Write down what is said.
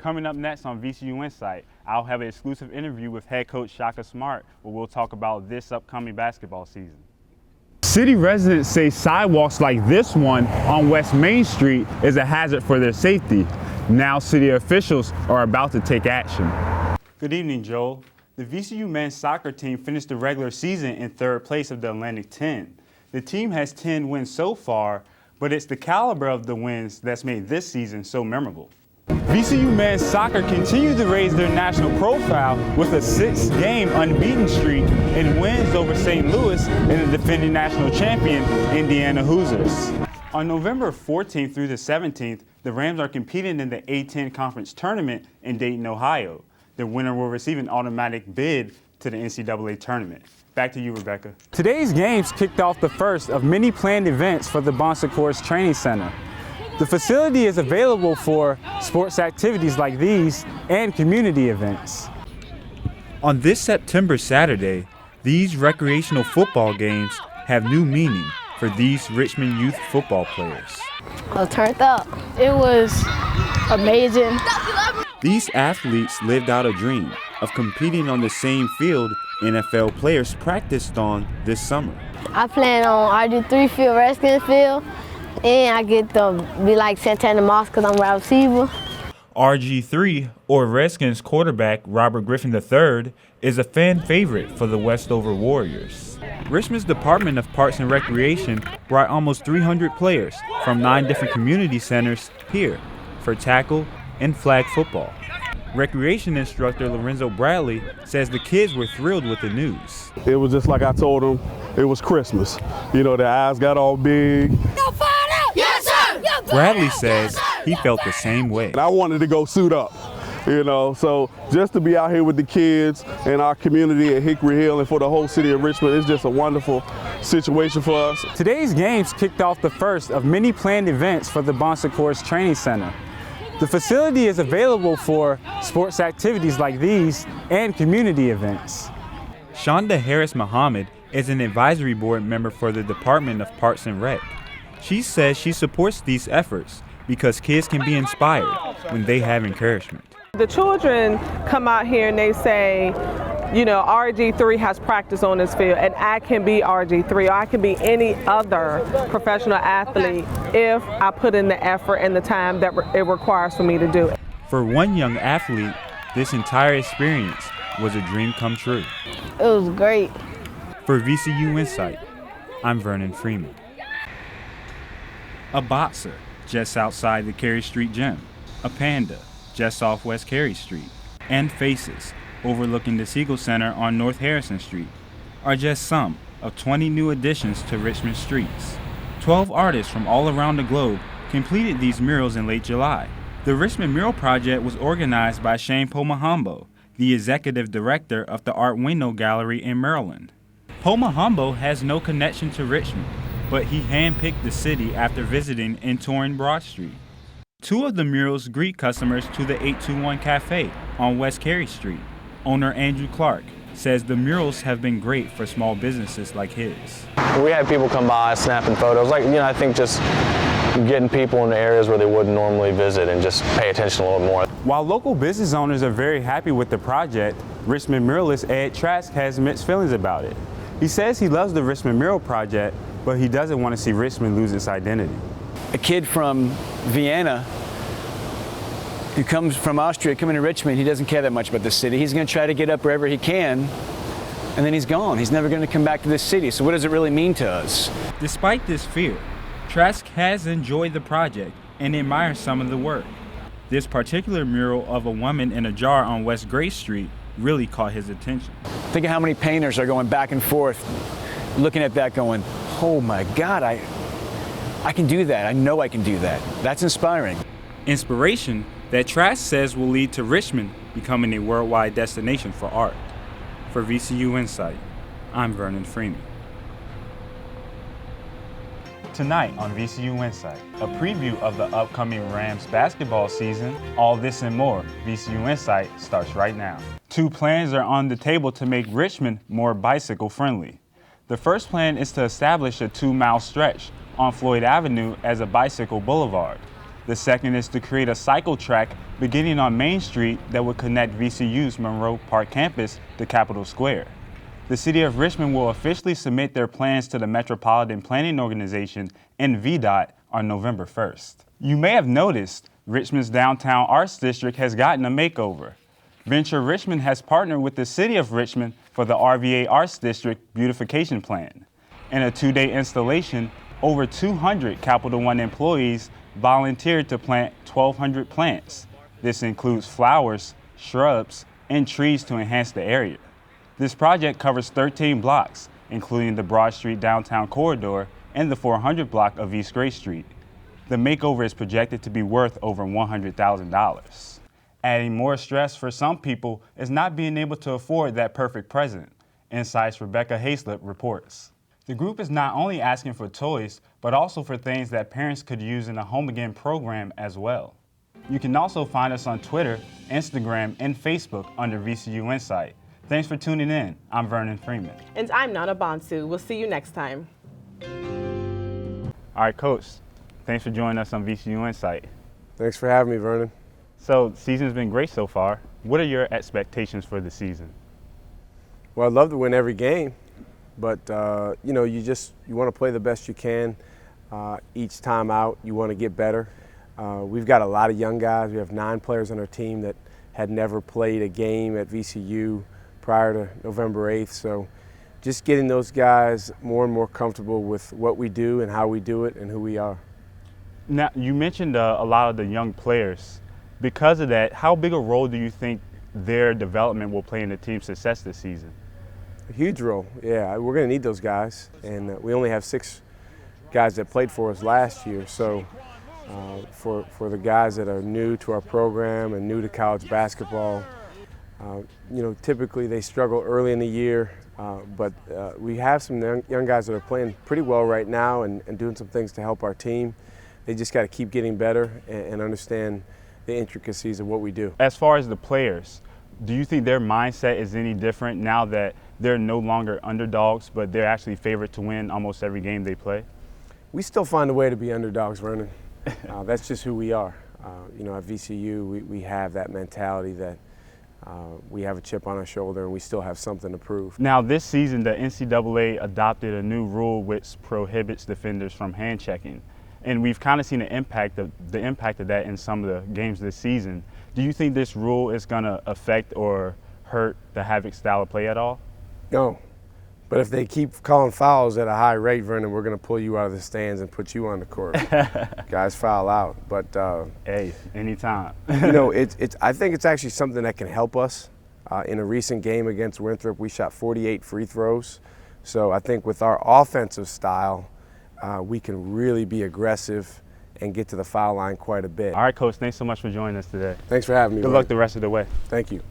Coming up next on VCU Insight, I'll have an exclusive interview with head coach Shaka Smart, where we'll talk about this upcoming basketball season. City residents say sidewalks like this one on West Main Street is a hazard for their safety. Now city officials are about to take action. Good evening, Joel. The VCU men's soccer team finished the regular season in third place of the Atlantic 10. The team has 10 wins so far, but it's the caliber of the wins that's made this season so memorable. VCU men's soccer continued to raise their national profile with a 6-game unbeaten streak and wins over St. Louis and the defending national champion, Indiana Hoosiers. On November 14th through the 17th, the Rams are competing in the A10 Conference Tournament in Dayton, Ohio. The winner will receive an automatic bid to the NCAA tournament. Back to you, Rebecca. Today's games kicked off the first of many planned events for the Bon Secours Training Center. The facility is available for sports activities like these and community events. On this September Saturday, these recreational football games have new meaning for these Richmond youth football players. I was turned up. It was amazing. These athletes lived out a dream of competing on the same field NFL players practiced on this summer. I plan on RG3 field, Redskins field, and I get to be like Santana Moss because I'm wide receiver. RG3, or Redskins quarterback Robert Griffin III, is a fan favorite for the Westover Warriors. Richmond's Department of Parks and Recreation brought almost 300 players from 9 different community centers here for tackle and flag football. Recreation instructor Lorenzo Bradley says the kids were thrilled with the news. It was just like I told them, it was Christmas. You know, their eyes got all big. Yes, sir! Bradley says he felt the same way. And I wanted to go suit up, you know, so just to be out here with the kids and our community at Hickory Hill and for the whole city of Richmond, it's just a wonderful situation for us. Today's games kicked off the first of many planned events for the Bon Secours Training Center. The facility is available for sports activities like these and community events. Shonda Harris Muhammad is an advisory board member for the Department of Parks and Rec. She says she supports these efforts because kids can be inspired when they have encouragement. The children come out here and they say, you know, RG3 has practice on this field and I can be RG3 or I can be any other professional athlete if I put in the effort and the time that it requires for me to do it. For one young athlete, this entire experience was a dream come true. It was great. For VCU Insight, I'm Vernon Freeman. A boxer just outside the Cary Street Gym, a panda just off West Cary Street, and Faces overlooking the Siegel Center on North Harrison Street are just some of 20 new additions to Richmond streets. 12 artists from all around the globe completed these murals in late July. The Richmond Mural Project was organized by Shane Pomahambo, the executive director of the Art Window Gallery in Maryland. Pomahambo has no connection to Richmond, but he handpicked the city after visiting and touring Broad Street. 2 of the murals greet customers to the 821 Cafe on West Cary Street. Owner Andrew Clark says the murals have been great for small businesses like his. We had people come by snapping photos, like, you know, I think just getting people into areas where they wouldn't normally visit and just pay attention a little more. While local business owners are very happy with the project, Richmond muralist Ed Trask has mixed feelings about it. He says he loves the Richmond Mural Project, but he doesn't want to see Richmond lose its identity. A kid from Vienna who comes from Austria coming to Richmond, he doesn't care that much about the city. He's going to try to get up wherever he can, and then he's gone. He's never going to come back to this city. So what does it really mean to us? Despite this fear, Trask has enjoyed the project and admires some of the work. This particular mural of a woman in a jar on West Gray Street really caught his attention. Think of how many painters are going back and forth, looking at that going, oh my God, I can do that. I know I can do that. That's inspiring. Inspiration that Trask says will lead to Richmond becoming a worldwide destination for art. For VCU Insight, I'm Vernon Freeman. Tonight on VCU Insight, a preview of the upcoming Rams basketball season. All this and more, VCU Insight starts right now. 2 plans are on the table to make Richmond more bicycle friendly. The first plan is to establish a 2-mile stretch on Floyd Avenue as a bicycle boulevard. The second is to create a cycle track beginning on Main Street that would connect VCU's Monroe Park campus to Capitol Square. The City of Richmond will officially submit their plans to the Metropolitan Planning Organization and VDOT on November 1st. You may have noticed Richmond's Downtown Arts District has gotten a makeover. Venture Richmond has partnered with the City of Richmond for the RVA Arts District Beautification Plan. In a 2-day installation, over 200 Capital One employees volunteered to plant 1,200 plants. This includes flowers, shrubs, and trees to enhance the area. This project covers 13 blocks, including the Broad Street downtown corridor and the 400 block of East Gray Street. The makeover is projected to be worth over $100,000. Adding more stress for some people is not being able to afford that perfect present. Insight's Rebecca Hayslip reports. The group is not only asking for toys, but also for things that parents could use in a Home Again program as well. You can also find us on Twitter, Instagram, and Facebook under VCU Insight. Thanks for tuning in. I'm Vernon Freeman. And I'm Nana Bonsu. We'll see you next time. All right, Coach. Thanks for joining us on VCU Insight. Thanks for having me, Vernon. So, the season's been great so far. What are your expectations for the season? Well, I'd love to win every game, but you know, you want to play the best you can each time out. You want to get better. We've got a lot of young guys. We have 9 players on our team that had never played a game at VCU prior to November 8th. So, just getting those guys more and more comfortable with what we do and how we do it and who we are. Now, you mentioned a lot of the young players. Because of that, how big a role do you think their development will play in the team's success this season? A huge role, yeah. We're going to need those guys, and we only have 6 guys that played for us last year. So for the guys that are new to our program and new to college basketball, you know, typically they struggle early in the year, but we have some young guys that are playing pretty well right now and doing some things to help our team. They just got to keep getting better and understand the intricacies of what we do. As far as the players, do you think their mindset is any different now that they're no longer underdogs, but they're actually favored to win almost every game they play? We still find a way to be underdogs, Vernon. That's just who we are. You know, at VCU, we have that mentality that we have a chip on our shoulder and we still have something to prove. Now, this season, the NCAA adopted a new rule which prohibits defenders from hand checking. And we've kind of seen the impact of that in some of the games this season. Do you think this rule is going to affect or hurt the Havoc style of play at all? No. But if they keep calling fouls at a high rate, Vernon, we're going to pull you out of the stands and put you on the court. Guys foul out. But hey, anytime. You know, I think it's actually something that can help us. In a recent game against Winthrop, we shot 48 free throws. So I think with our offensive style, we can really be aggressive and get to the foul line quite a bit. All right, Coach, thanks so much for joining us today. Thanks for having me. Good luck the rest of the way. Thank you.